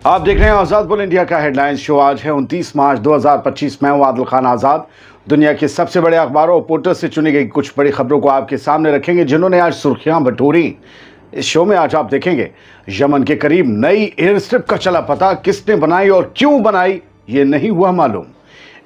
आप देख रहे हैं आजाद बोल इंडिया का हेडलाइंस शो। आज है 29 मार्च 2025। मैं हूं आदिल खान आजाद। दुनिया के सबसे बड़े अखबारों और पोर्टल से चुनी गई कुछ बड़ी खबरों को आपके सामने रखेंगे, जिन्होंने आज सुर्खियां बटोरी। इस शो में आज आप देखेंगे यमन के करीब नई एयर स्ट्रिप का चला पता, किसने बनाई और क्यों बनाई ये नहीं हुआ मालूम।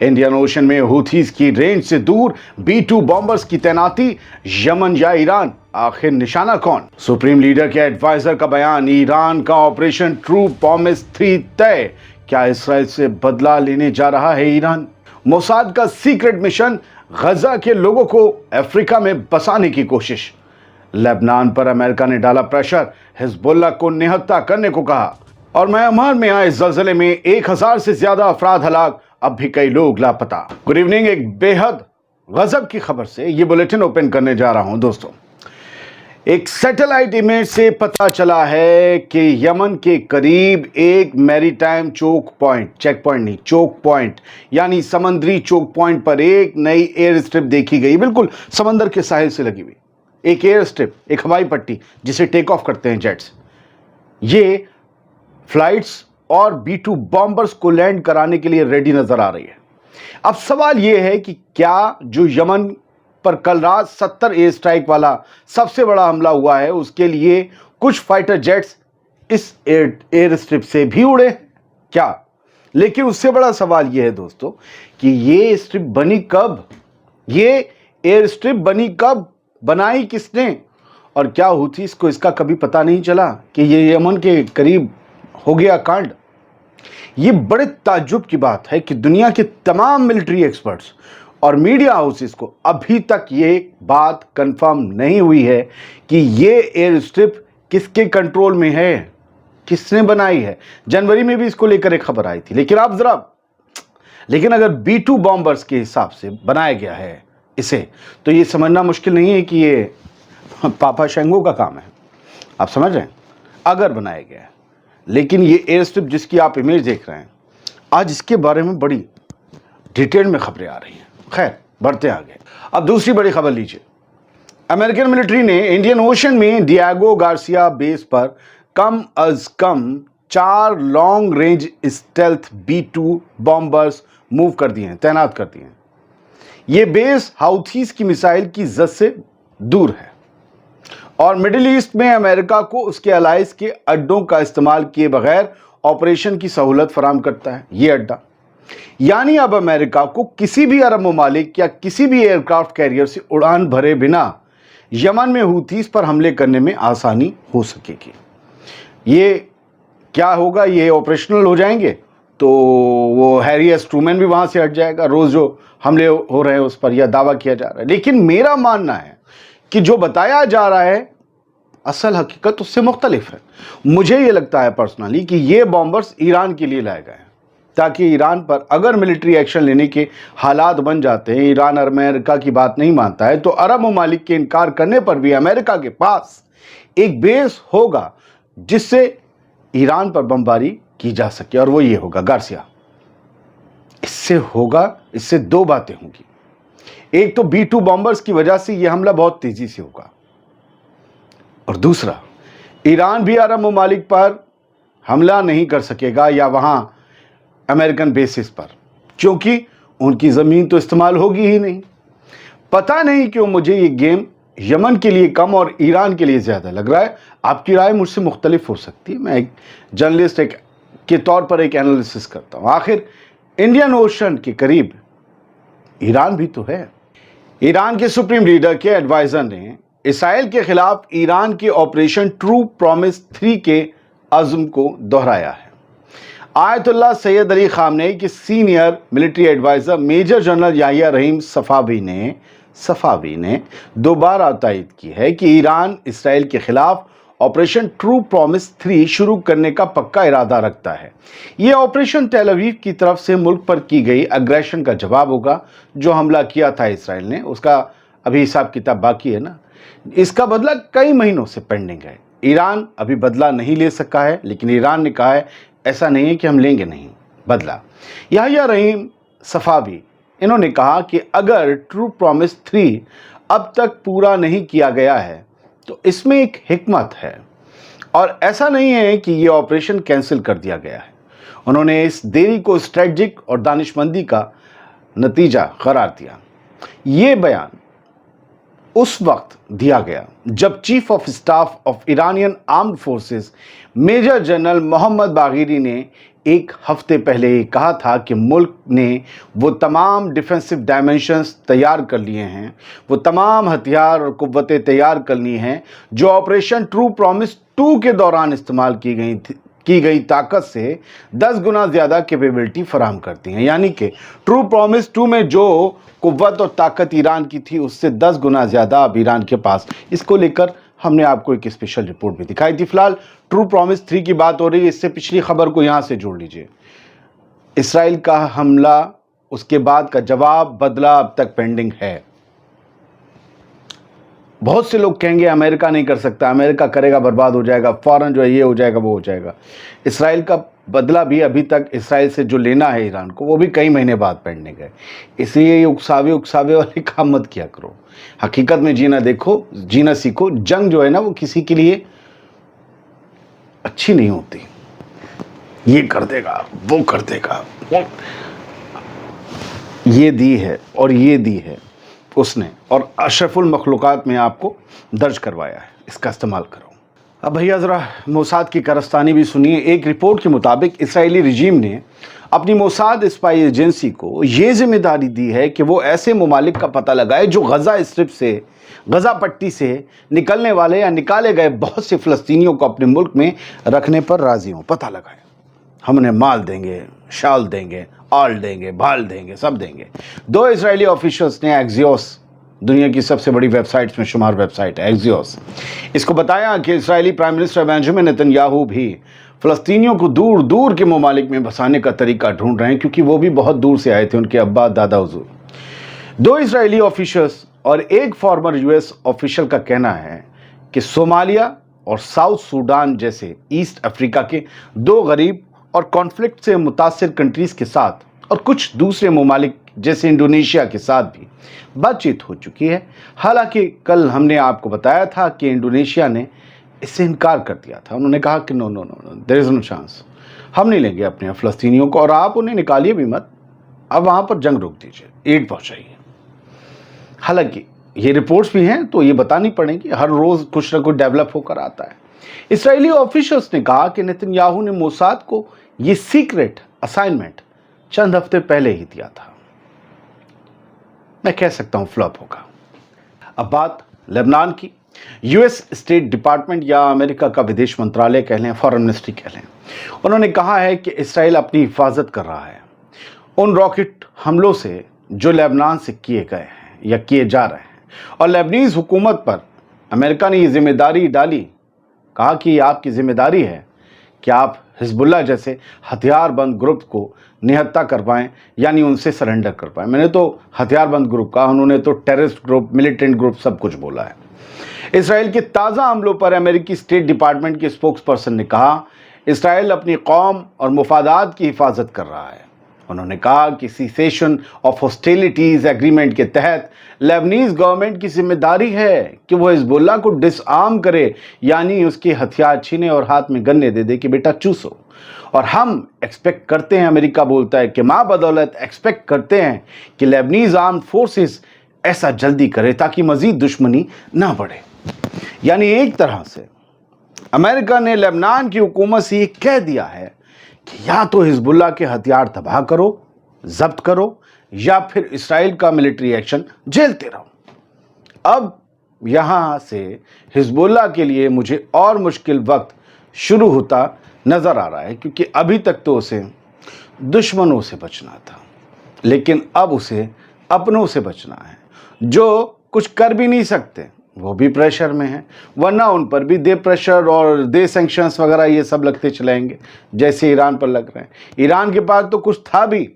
इंडियन ओशन में हूथीज की रेंज से दूर B-2 बॉम्बर्स की तैनाती, यमन या ईरान, आखिर निशाना कौन? सुप्रीम लीडर के एडवाइजर का बयान, ईरान का ऑपरेशन ट्रू प्रॉमिस 3 तय, क्या इसराइल से बदला लेने जा रहा है ईरान? मोसाद का सीक्रेट मिशन, गजा के लोगों को अफ्रीका में बसाने की कोशिश। लेबनान पर अमेरिका ने डाला प्रेशर, हिजबुल्लाह को निहत्था करने को कहा। और म्यांमार में आए जल्जले में 1000 से ज्यादा अफराद हलाक, अब भी कई लोग लापता। Good evening. एक बेहद गजब की खबर से ये बुलेटिन ओपन करने जा रहा हूं दोस्तों। एक सैटेलाइट इमेज से पता चला है कि यमन के करीब एक मैरीटाइम चोक पॉइंट यानी समुद्री चोक पॉइंट पर एक नई एयर स्ट्रिप देखी गई, बिल्कुल समंदर के साहिल से लगी हुई एक एयर स्ट्रिप, एक हवाई पट्टी जिसे टेक ऑफ करते हैं जेट्स। ये फ्लाइट्स और B-2 बॉम्बर्स को लैंड कराने के लिए रेडी नजर आ रही है। अब सवाल यह है कि क्या जो यमन पर कल रात 70 एयर स्ट्राइक वाला सबसे बड़ा हमला हुआ है, उसके लिए कुछ फाइटर जेट्स इस एयर स्ट्रिप से भी उड़े क्या? लेकिन उससे बड़ा सवाल यह है दोस्तों कि ये स्ट्रिप बनी कब, ये एयर स्ट्रिप बनी कब, बनाई किसने, और क्या हूथीस को इसका कभी पता नहीं चला कि ये यमन के करीब हो गया कांड? ये बड़े ताज्जुब की बात है कि दुनिया के तमाम मिलिट्री एक्सपर्ट्स और मीडिया हाउसेस को अभी तक ये बात कंफर्म नहीं हुई है कि ये एयर स्ट्रिप किसके कंट्रोल में है, किसने बनाई है। जनवरी में भी इसको लेकर एक खबर आई थी, लेकिन अगर B-2 बॉम्बर्स के हिसाब से बनाया गया है इसे, तो ये समझना मुश्किल नहीं है कि ये पापा शेंगो का काम है। आप समझ रहे हैं? अगर बनाया गया है। लेकिन ये एयर स्ट्रिप जिसकी आप इमेज देख रहे हैं, आज इसके बारे में बड़ी डिटेल में खबरें आ रही हैं। खैर, बढ़ते आगे। अब दूसरी बड़ी खबर लीजिए। अमेरिकन मिलिट्री ने इंडियन ओशन में डिएगो गार्सिया बेस पर कम अज कम 4 long range stealth B-2 bombers move कर दिए हैं, तैनात कर दिए हैं। ये बेस हाउथीज की मिसाइल की जद से दूर है और मिडिल ईस्ट में अमेरिका को उसके अलाइज के अड्डों का इस्तेमाल किए बगैर ऑपरेशन की सहूलत फराहम करता है ये अड्डा। यानी अब अमेरिका को किसी भी अरब ममालिक या किसी भी एयरक्राफ्ट कैरियर से उड़ान भरे बिना यमन में हूथीस पर हमले करने में आसानी हो सकेगी। ये क्या होगा, ये ऑपरेशनल हो जाएंगे तो वो हैरी एस ट्रूमैन भी वहां से हट जाएगा, रोज जो हमले हो रहे हैं उस पर यह दावा किया जा रहा है। लेकिन मेरा मानना है कि जो बताया जा रहा है असल हकीकत उससे मुख्तलिफ है। मुझे ये लगता है पर्सनली कि ये बॉम्बर्स ईरान के लिए लाए गए हैं ताकि ईरान पर अगर मिलिट्री एक्शन लेने के हालात बन जाते हैं, ईरान अमेरिका की बात नहीं मानता है, तो अरब ममालिक के इनकार करने पर भी अमेरिका के पास एक बेस होगा जिससे ईरान पर बमबारी की जा सके, और वो ये होगा गार्सिया। इससे 2 बातें होंगी। एक तो B-2 बॉम्बर्स की वजह से यह हमला बहुत तेजी से होगा, और दूसरा ईरान भी अरब ममालिक पर हमला नहीं कर सकेगा या वहां अमेरिकन बेसिस पर, क्योंकि उनकी जमीन तो इस्तेमाल होगी ही नहीं। पता नहीं क्यों मुझे ये गेम यमन के लिए कम और ईरान के लिए ज्यादा लग रहा है। आपकी राय मुझसे मुख्तलिफ हो सकती है, मैं एक जर्नलिस्ट के तौर पर एक एनालिसिस करता हूं। आखिर इंडियन ओशन के करीब ईरान भी तो है। ईरान के सुप्रीम लीडर के एडवाइजर ने इसराइल के खिलाफ ईरान के ऑपरेशन ट्रू प्रॉमिस 3 के अज़्म को दोहराया है। आयतुल्लाह सैयद अली खामनेई के senior military adviser major general Yahya Rahim Safavi ने दोबारा तायद की है कि ईरान इसराइल के खिलाफ ऑपरेशन ट्रू प्रॉमिस 3 शुरू करने का पक्का इरादा रखता है। यह ऑपरेशन तेल अवीव की तरफ से मुल्क पर की गई अग्रेशन का जवाब होगा। जो हमला किया था इसराइल ने, उसका अभी हिसाब किताब बाकी है ना। इसका बदला कई महीनों से पेंडिंग है। ईरान अभी बदला नहीं ले सका है, लेकिन ईरान ने कहा है ऐसा नहीं है कि हम लेंगे नहीं बदला। याहिया रहीम सफावी, इन्होंने कहा कि अगर ट्रू प्रॉमिस 3 अब तक पूरा नहीं किया गया है तो इसमें एक हिकमत है। और ऐसा नहीं है कि ये ऑपरेशन कैंसिल कर दिया गया है। उन्होंने इस देरी को स्ट्रेटजिक और दानिशमंदी का नतीजा करार दिया। ये बयान उस वक्त दिया गया जब chief of staff of Iranian armed forces major general Mohammad Bagheri ने एक हफ्ते पहले ये कहा था कि मुल्क ने वो तमाम डिफेंसिव डायमेंशंस तैयार कर लिए हैं, वो तमाम हथियार और कुव्वतें तैयार कर ली हैं जो ऑपरेशन ट्रू प्रॉमिस 2 के दौरान इस्तेमाल की गई ताकत से 10 गुना ज़्यादा कैपेबिलिटी फराहम करती हैं। यानी कि ट्रू प्रॉमिस 2 में जो कुव्वत और ताकत ईरान की थी उससे 10 गुना ज़्यादा अब ईरान के पास। इसको लेकर हमने आपको एक स्पेशल रिपोर्ट भी दिखाई थी। फिलहाल ट्रू प्रॉमिस 3 की बात हो रही है, इससे पिछली खबर को यहाँ से जोड़ लीजिए। इसराइल का हमला, उसके बाद का जवाब बदला अब तक पेंडिंग है। बहुत से लोग कहेंगे अमेरिका नहीं कर सकता, अमेरिका करेगा बर्बाद हो जाएगा, फौरन जो है ये हो जाएगा वो हो जाएगा। इसराइल का बदला भी अभी तक इसराइल से जो लेना है ईरान को, वो भी कई महीने बाद पेंडिंग है। इसलिए ये उकसावे वाले काम मत किया करो, हकीकत में जीना सीखो। जंग जो है ना वो किसी के लिए अच्छी नहीं होती। ये कर देगा, वो कर देगा, ये दी है और ये दी है उसने, और अशरफुल मखलूक़ात में आपको दर्ज करवाया है, इसका इस्तेमाल करो। अब भैया ज़रा मोसाद की कारस्तानी भी सुनिए। एक रिपोर्ट के मुताबिक इसराइली रिजीम ने अपनी मोसाद स्पाई एजेंसी को ये जिम्मेदारी दी है कि वो ऐसे ममालिक का पता लगाए जो गज़ा पट्टी से निकलने वाले या निकाले गए बहुत से फ़लस्तीनियों को अपने मुल्क में रखने पर राज़ी हों। पता लगाए, हम उन्हें माल देंगे, शाल देंगे, आल देंगे, भाल देंगे, सब देंगे। 2 इजरायली ऑफिशियल्स ने एक्सियोस, दुनिया की सबसे बड़ी वेबसाइट्स में शुमार वेबसाइट है एक्सियोस, इसको बताया कि Israeli prime minister Benjamin Netanyahu भी फ़लस्तीनियों को दूर दूर के ममालिक में बसाने का तरीका ढूंढ रहे हैं, क्योंकि वो भी बहुत दूर से आए थे, उनके अब्बा दादा हुजूर। 2 इजरायली ऑफिशियल्स और एक फॉर्मर यूएस ऑफिशियल का कहना है कि सोमालिया और साउथ सूडान जैसे ईस्ट अफ्रीका के 2 गरीब और कॉन्फ्लिक्ट से मुतासिर कंट्रीज़ के साथ और कुछ दूसरे ममालिक जैसे इंडोनेशिया के साथ भी बातचीत हो चुकी है। हालांकि कल हमने आपको बताया था कि इंडोनेशिया ने इससे इनकार कर दिया था। उन्होंने कहा कि no, there is no chance, हम नहीं लेंगे अपने फ़लस्तीनियों को, और आप उन्हें निकालिए भी मत, अब वहाँ पर जंग रोक दीजिए, एड पहुँचाइए। हालांकि ये रिपोर्ट्स भी हैं तो ये बतानी पड़ेगी, हर रोज़ कुछ ना कुछ डेवलप होकर आता है। इसराइली ऑफिशियल्स ने कहा कि नेतन्याहू ने मोसाद को ये सीक्रेट असाइनमेंट चंद हफ्ते पहले ही दिया था। मैं कह सकता हूं फ्लॉप होगा। अब बात लेबनान की। यूएस स्टेट डिपार्टमेंट या अमेरिका का विदेश मंत्रालय कह लें, फॉरेन मिनिस्ट्री कह लें, उन्होंने कहा है कि इसराइल अपनी हिफाजत कर रहा है उन रॉकेट हमलों से जो लेबनान से किए गए हैं या किए जा रहे हैं, और लेबनीज हुकूमत पर अमेरिका ने ये जिम्मेदारी डाली, कहा कि आपकी जिम्मेदारी है कि आप हिजबुल्लाह जैसे हथियारबंद ग्रुप को निहत्ता कर पाएँ, यानी उनसे सरेंडर कर पाएँ। मैंने तो हथियारबंद ग्रुप कहा, उन्होंने तो टेररिस्ट ग्रुप, मिलिटेंट ग्रुप सब कुछ बोला है। इसराइल के ताज़ा हमलों पर अमेरिकी स्टेट डिपार्टमेंट के स्पोक्स पर्सन ने कहा इसराइल अपनी कौम और मुफादात की हिफाजत कर रहा है। उन्होंने कहा कि सीसेशन ऑफ हॉस्टिलिटीज़ एग्रीमेंट के तहत लेबनीज गवर्नमेंट की जिम्मेदारी है कि वो हिजबुल्लाह को डिसआर्म करे, यानी उसके हथियार छीने और हाथ में गन्ने दे दे कि बेटा चूसो। और हम एक्सपेक्ट करते हैं, अमेरिका बोलता है कि माँ बदौलत एक्सपेक्ट करते हैं कि लेबनीज आर्म्ड फोर्सेस ऐसा जल्दी करे ताकि मजीद दुश्मनी ना बढ़े। यानी एक तरह से अमेरिका ने लेबनान की हुकूमत से ये कह दिया है कि या तो हिजबुल्लाह के हथियार तबाह करो, जब्त करो, या फिर इसराइल का मिलिट्री एक्शन झेलते रहो। अब यहाँ से हिजबुल्लाह के लिए मुझे और मुश्किल वक्त शुरू होता नज़र आ रहा है, क्योंकि अभी तक तो उसे दुश्मनों से बचना था, लेकिन अब उसे अपनों से बचना है जो कुछ कर भी नहीं सकते, वो भी प्रेशर में है, वरना उन पर भी दे प्रेशर और दे सैंक्शंस वगैरह ये सब लगते चलाएंगे जैसे ईरान पर लग रहे हैं। ईरान के पास तो कुछ था भी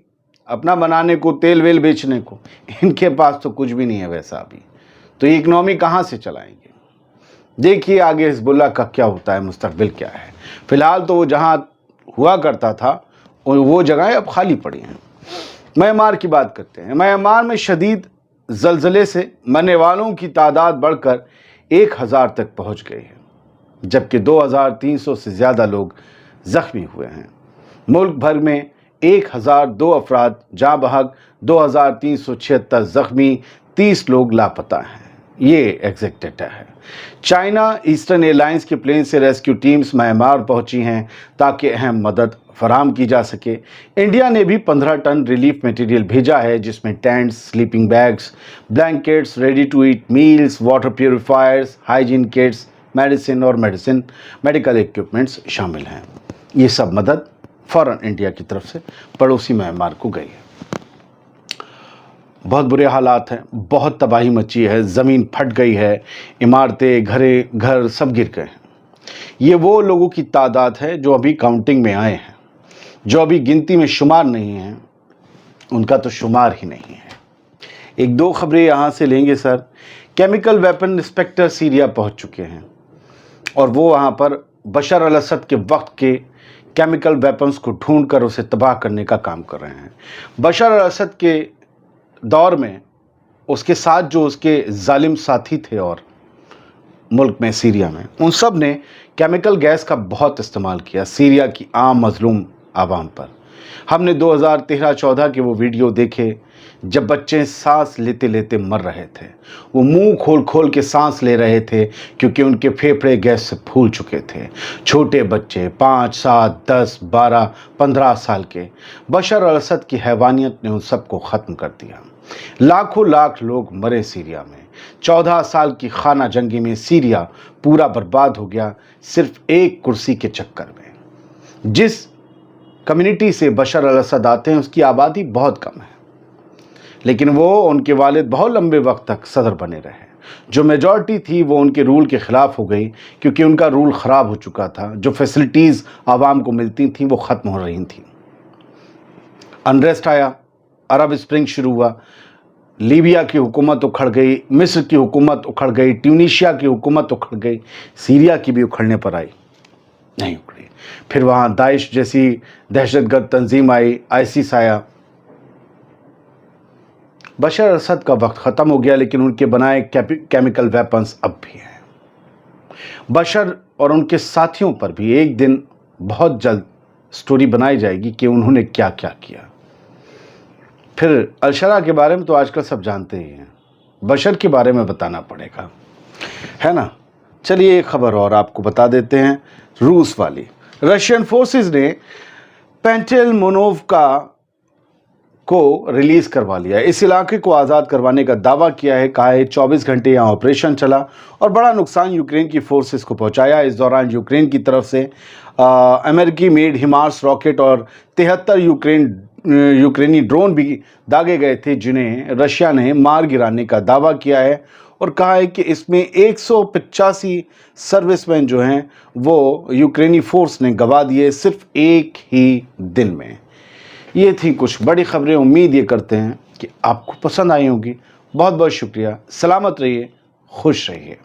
अपना बनाने को, तेल वेल बेचने को, इनके पास तो कुछ भी नहीं है वैसा अभी, तो ये इकनॉमी कहाँ से चलाएंगे। देखिए आगे हिजबुल्लाह का क्या होता है, मुस्तकबिल क्या है। फ़िलहाल तो वो जहाँ हुआ करता था वो जगहें अब खाली पड़ी हैं। म्यांमार की बात करते हैं। म्यांमार में शदीद ज़लज़ले से मरने वालों की तादाद बढ़कर 1000 तक पहुंच गई है। जबकि 2300 से ज़्यादा लोग ज़ख्मी हुए हैं। मुल्क भर में 1002 अफराद जाँ बहक, 2376 ज़ख्मी, 30 लोग लापता हैं। ये एग्जैक्ट डेटा है। चाइना ईस्टर्न एयरलाइंस के प्लेन से रेस्क्यू टीम्स म्यांमार पहुंची हैं ताकि अहम मदद फराहम की जा सके। इंडिया ने भी 15 टन रिलीफ मटेरियल भेजा है, जिसमें tents, sleeping bags, blankets, ready to eat meals, water purifiers, hygiene kits, medicine और मेडिकल इक्विपमेंट्स शामिल हैं। ये सब मदद फ़ौरन इंडिया की तरफ से पड़ोसी म्यांमार को गई है। बहुत बुरे हालात हैं, बहुत तबाही मची है, ज़मीन फट गई है, इमारतें, घर सब गिर गए हैं। ये वो लोगों की तादाद है जो अभी काउंटिंग में आए हैं, जो अभी गिनती में शुमार नहीं हैं, उनका तो शुमार ही नहीं है। एक दो खबरें यहाँ से लेंगे sir. Chemical weapon inspector Syria पहुँच चुके हैं और वो वहाँ पर बशर अल असद के वक्त के केमिकल वेपन्स को ढूंढ कर उसे तबाह करने का काम कर रहे हैं। बशर अल असद के दौर में उसके साथ जो उसके जालिम साथी थे और मुल्क में सीरिया में, उन सब ने केमिकल गैस का बहुत इस्तेमाल किया सीरिया की आम मजलूम आवाम पर। हमने 2013-14 के वो वीडियो देखे जब बच्चे सांस लेते लेते मर रहे थे। वो मुंह खोल खोल के सांस ले रहे थे क्योंकि उनके फेफड़े गैस से फूल चुके थे। छोटे बच्चे 5, 7, 10, 12, 15 साल के। बशर अल असद की हैवानियत ने उन सबको ख़त्म कर दिया। लाखों लाख लोग मरे सीरिया में। 14 साल की खाना जंगी में सीरिया पूरा बर्बाद हो गया, सिर्फ एक कुर्सी के चक्कर में। जिस कम्युनिटी से बशर अल असद आते हैं उसकी आबादी बहुत कम है, लेकिन वो उनके वालिद बहुत लंबे वक्त तक सदर बने रहे। जो मेजॉरिटी थी वो उनके रूल के ख़िलाफ़ हो गई क्योंकि उनका रूल ख़राब हो चुका था। जो फैसिलिटीज़ आवाम को मिलती थीं वो ख़त्म हो रही थीं। अनरेस्ट आया, अरब स्प्रिंग शुरू हुआ, लीबिया की हुकूमत उखड़ गई, मिस्र की हुकूमत उखड़ गई, ट्यूनीशिया की हुकूमत उखड़ गई, सीरिया की भी उखड़ने पर आई, नहीं उखड़ी। फिर वहाँ दाइश जैसी दहशतगर्द तंजीम आई, आईसिस आया। बशर असद का वक्त ख़त्म हो गया, लेकिन उनके बनाए केमिकल वेपन्स अब भी हैं। बशर और उनके साथियों पर भी एक दिन बहुत जल्द स्टोरी बनाई जाएगी कि उन्होंने क्या क्या किया। फिर अलशरा के बारे में तो आजकल सब जानते ही हैं, बशर के बारे में बताना पड़ेगा, है ना। चलिए एक खबर और आपको बता देते हैं, रूस वाली। रशियन फोर्सेस ने पेंटेलमोनोव को रिलीज़ करवा लिया। इस इलाके को आज़ाद करवाने का दावा किया है। कहा है 24 घंटे यहाँ ऑपरेशन चला और बड़ा नुकसान यूक्रेन की फोर्सेस को पहुँचाया। इस दौरान यूक्रेन की तरफ से अमेरिकी मेड हिमार्स रॉकेट और 73 यूक्रेनी ड्रोन भी दागे गए थे, जिन्हें रशिया ने मार गिराने का दावा किया है। और कहा है कि इसमें 185 सर्विसमैन जो हैं वो यूक्रेनी फोर्स ने गंवा दिए सिर्फ एक ही दिन में। ये थी कुछ बड़ी खबरें। उम्मीद ये करते हैं कि आपको पसंद आई होंगी। बहुत बहुत शुक्रिया। सलामत रहिए, खुश रहिए।